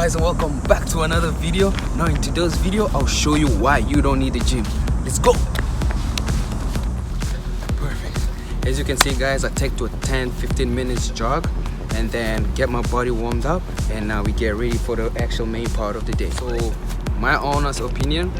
guys, and welcome back to another video. Now in today's video, I'll show you why you don't need the gym. Let's go. Perfect. As you can see guys, I take to a 10-15 minutes jog and then get my body warmed up, and now we get ready for the actual main part of the day. So my honest opinion,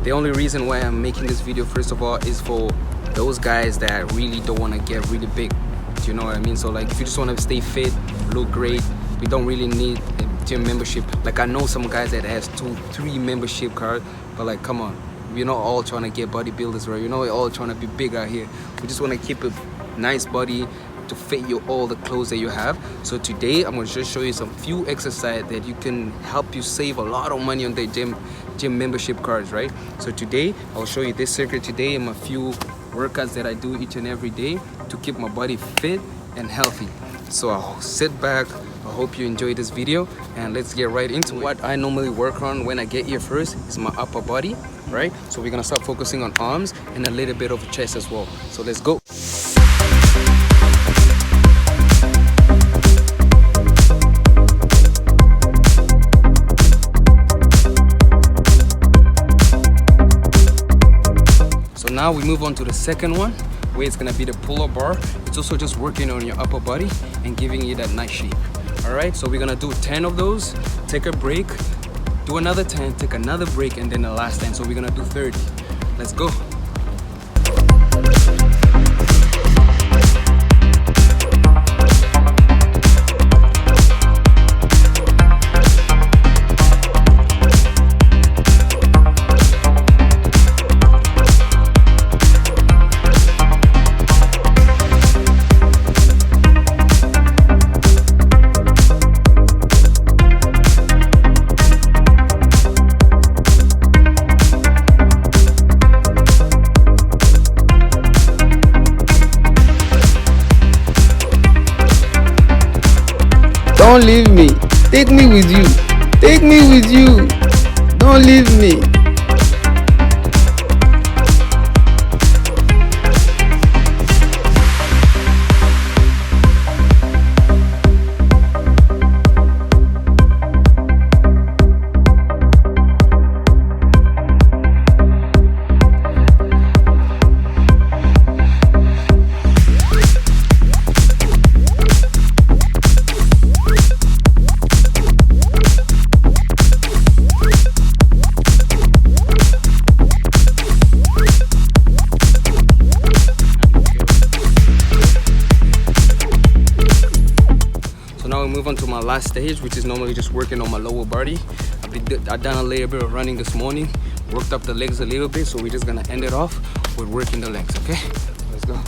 the only reason why I'm making this video, first of all, is for those guys that really don't want to get really big. Do you know what I mean? So like, if you just want to stay fit, look great, we don't really need a gym membership. Like, I know some guys that has 2-3 membership cards, but like, come on, we're not all trying to get bodybuilders, right? You know, we're all trying to be big out here. We just want to keep a nice body to fit you all the clothes that you have. So today I'm going to just show you some few exercises that you can help you save a lot of money on the gym membership cards, right? So today I'll show you this circuit today and a few workouts that I do each and every day to keep my body fit and healthy. So I'll sit back. I hope you enjoy this video, and let's get right into it. What I normally work on when I get here first is my upper body, right? So we're gonna start focusing on arms and a little bit of chest as well. So let's go. So now we move on to the second one, where it's gonna be the pull-up bar. It's also just working on your upper body and giving you that nice shape. All right, so we're gonna do 10 of those, take a break, do another 10, take another break, and then the last 10. So we're gonna do 30. Let's go. Don't leave me. Take me with you. Take me with you. Don't leave me. Move on to my last stage, which is normally just working on my lower body. I've done a little bit of running this morning, worked up the legs a little bit, so we're just gonna end it off with working the legs. Okay, let's go.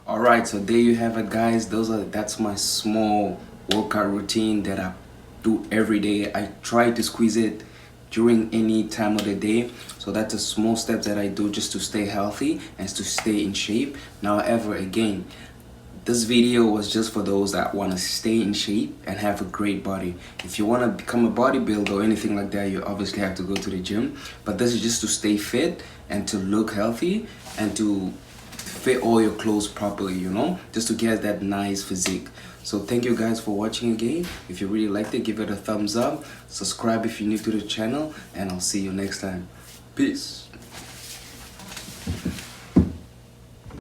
Alright, so there you have it guys. That's my small workout routine that I do every day. I try to squeeze it during any time of the day. So that's a small step that I do just to stay healthy and to stay in shape. Now, however, again, this video was just for those that want to stay in shape and have a great body. If you want to become a bodybuilder or anything like that, you obviously have to go to the gym. But this is just to stay fit and to look healthy and to fit all your clothes properly, you know, just to get that nice physique. So thank you guys for watching again. If you really liked it, give it a thumbs up, subscribe if you're new to the channel, and I'll see you next time. Peace.